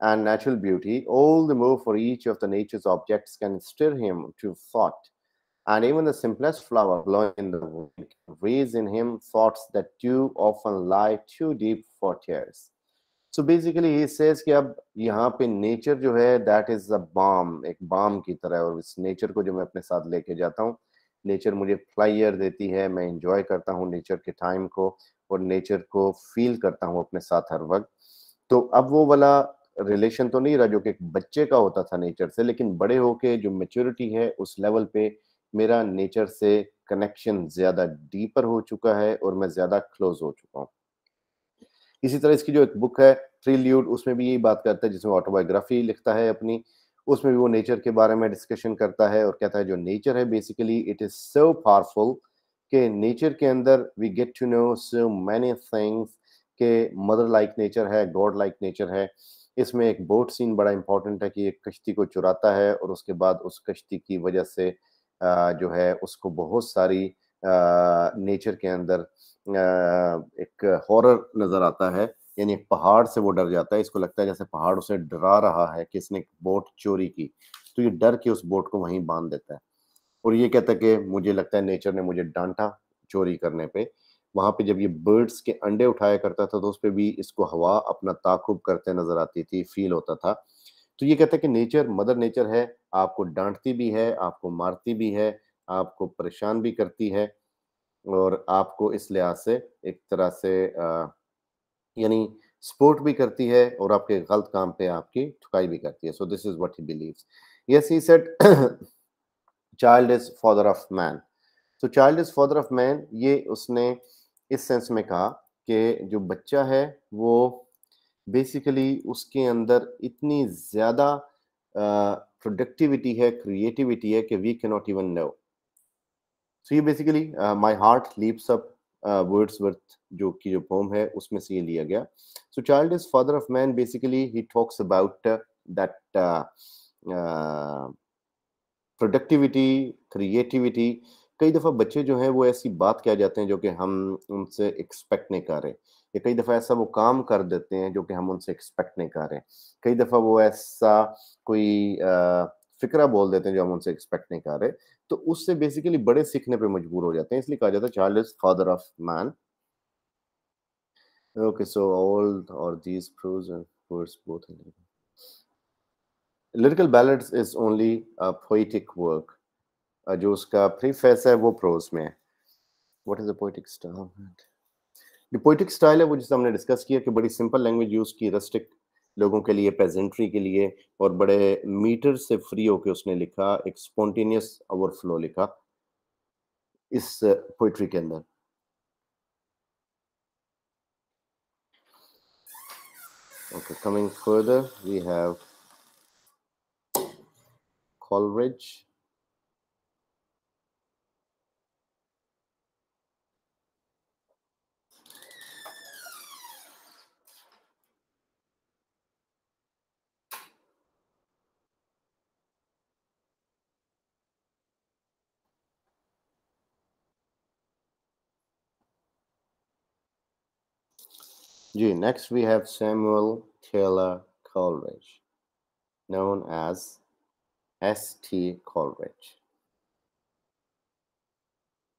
and natural beauty all the more for each of the nature's objects can stir him to thought, and even the simplest flower blowing in the wind can raise in him thoughts that too often lie too deep for tears. So basically he says کہ اب یہاں پہ nature جو ہے that is a balm, ایک بام کی طرح ہے, اور اس نیچر کو جو میں اپنے ساتھ لے کے جاتا ہوں, نیچر مجھے فلائر دیتی ہے, میں انجوائے کرتا ہوں نیچر کے ٹائم کو اور نیچر کو فیل کرتا ہوں اپنے ساتھ ہر وقت. تو اب وہ والا ریلیشن تو نہیں رہا جو کہ ایک بچے کا ہوتا تھا نیچر سے, لیکن بڑے ہو کے جو میچورٹی ہے اس لیول پہ میرا نیچر سے کنیکشن زیادہ ڈیپر ہو چکا ہے اور میں زیادہ کلوز ہو چکا ہوں. اسی طرح اس کی جو ایک بک ہے پریلیوڈ, اس میں بھی یہی بات کرتا ہے, جس میں آٹوبایوگرافی لکھتا ہے اپنی, اس میں بھی وہ نیچر کے بارے میں ڈسکشن کرتا ہے اور کہتا ہے جو نیچر ہے basically it is so powerful کہ نیچر کے اندر we get to know so many things, کہ مدر لائک نیچر ہے, گاڈ لائک نیچر ہے. اس میں ایک بوٹ سین بڑا امپورٹنٹ ہے کہ ایک کشتی کو چراتا ہے اور اس کے بعد اس کشتی کی وجہ سے جو ہے اس کو بہت ساری نیچر کے اندر ایک ہارر نظر آتا ہے, یعنی ایک پہاڑ سے وہ ڈر جاتا ہے, اس کو لگتا ہے جیسے پہاڑ اسے ڈرا رہا ہے کہ اس نے ایک بوٹ چوری کی, تو یہ ڈر کے اس بوٹ کو وہیں باندھ دیتا ہے. اور یہ کہتا ہے کہ مجھے لگتا ہے نیچر نے مجھے ڈانٹا چوری کرنے پہ. وہاں پہ جب یہ برڈز کے انڈے اٹھایا کرتا تھا تو اس پہ بھی اس کو ہوا اپنا تعاقب کرتے نظر آتی تھی, فیل ہوتا تھا. تو یہ کہتا ہے کہ نیچر مدر نیچر ہے, آپ کو ڈانٹتی بھی ہے, آپ کو مارتی بھی ہے, آپ کو پریشان بھی کرتی ہے, اور آپ کو اس لحاظ سے ایک طرح سے یعنی سپورٹ بھی کرتی ہے اور آپ کے غلط کام پہ آپ کی ٹھکائی بھی کرتی ہے. So this is what he believes. Yes he said child is father of man. تو child is father of man, یہ اس نے اس سینس میں کہا کہ جو بچہ ہے وہ بیسیکلی اس کے اندر اتنی زیادہ پروڈکٹیوٹی ہے, کریٹیوٹی ہے کہ وی کی ناٹ ایون نو. سو یہ basically my heart leaps up Wordsworth جو کی جو پوم ہے اس میں سے یہ لیا گیا. So child is father of man, basically he talks about that productivity, creativity. کئی دفعہ بچے جو ہیں وہ ایسی بات کہہ جاتے ہیں جو کہ ہم ان سے ایکسپیکٹ نہیں کر رہے, یا کئی دفعہ ایسا وہ کام کر دیتے ہیں جو کہ ہم ان سے ایکسپیکٹ نہیں کر رہے, کئی دفعہ وہ ایسا کوئی فکرہ بول دیتے ہیں جو ہم ان سے ایکسپیکٹ نہیں کر رہے. تو اس سے بیسیکلی بڑے سیکھنے پہ مجبور ہو جاتے ہیں, اس لیے کہا جاتا ہے child is father of man. Okay, so all or these prose and verse both. Lyrical ballads is only a poetic work. جو اس کا پریفیس ہے وہ پروز میں ہے. What is the poetic style? جو poetic style ہے وہ جسے ہم نے ڈسکس کیا کہ بڑی سمپل لینگویج یوز کی رسٹک لوگوں کے لیے, پیزنٹری کے لیے, اور بڑے میٹر سے فری ہو کے اس نے لکھا, ایک اسپونٹینیس اوور فلو لکھا اس پوئٹری کے اندر. Okay, coming further, we have Coleridge. Next we have Samuel Taylor Coleridge. known as S.T. Coleridge.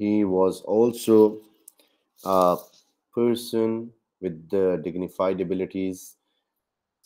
he was also a person with the dignified abilities.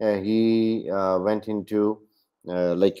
he went into like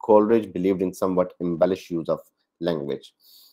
Coleridge believed in somewhat embellished use of language.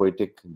poetic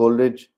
Coleridge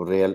real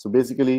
So basically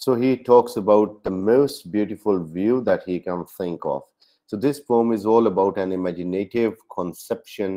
So he talks about the most beautiful view that he can think of. So this poem is all about an imaginative conception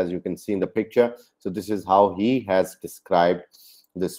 as you can see in the picture, so this is how he has described this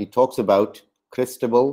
he talks about Christabel,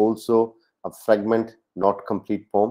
also a fragment, not complete poem.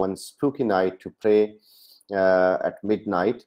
one spooky night to pray at midnight.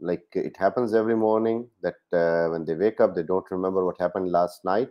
like it happens every morning that when they wake up they don't remember what happened last night.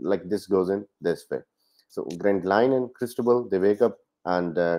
like this goes in this way. So Grandline and Christabel, they wake up, and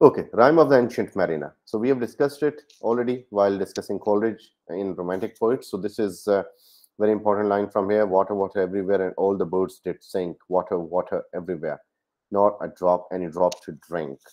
Okay, Rhyme of the Ancient Mariner. So we have discussed it already while discussing Coleridge in Romantic Poets. So this is a very important line from here: water, water everywhere, and all the birds did sing. Water, water everywhere, not a drop, any drop to drink.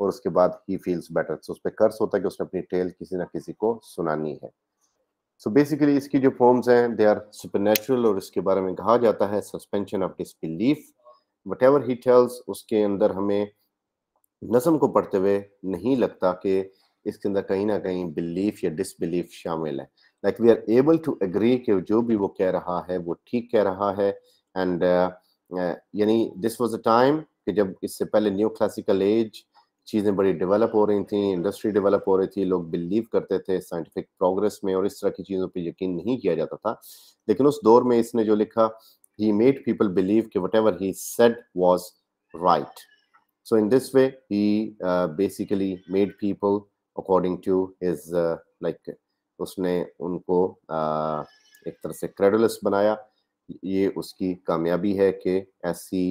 اور اس کے بعد he feels better. سو اس پہ قرض ہوتا ہے کہ اس نے اپنی ٹیل کسی نہ کسی کو سنانی ہے. سو بیسیکلی اس کی جو فارمز ہیں دے آر سپر نیچرل, اور اس کے بارے میں کہا جاتا ہے suspension of disbelief. Whatever he tells, اس کے اندر ہمیں نظم کو پڑھتے ہوئے نہیں لگتا کہ اس کے اندر کہیں نہ کہیں بلیف یا ڈس بلیف شامل ہے. Like we are able to agree کہ جو بھی وہ کہہ رہا ہے وہ ٹھیک کہہ رہا ہے. اینڈ یعنی دس واز اے ٹائم کہ جب اس سے پہلے نیو کلاسیکل ایج, چیزیں بڑی ڈیولپ ہو رہی تھیں, انڈسٹری ڈیولپ ہو رہی تھی, لوگ بلیو کرتے تھے سائنٹیفک پروگرس میں, اور اس طرح کی چیزوں پہ یقین نہیں کیا جاتا تھا. لیکن اس دور میں اس نے جو لکھا, he made people believe کہ whatever he said was right. So in this way he basically made people according to his like اس نے ان کو ایک طرح سے کریڈولس بنایا. یہ اس کی کامیابی ہے کہ ایسی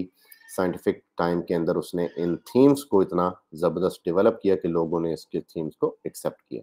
سائنٹیفک ٹائم کے اندر اس نے ان تھیمز کو اتنا زبردست ڈیولپ کیا کہ لوگوں نے اس کے تھیمز کو ایکسیپٹ کیا.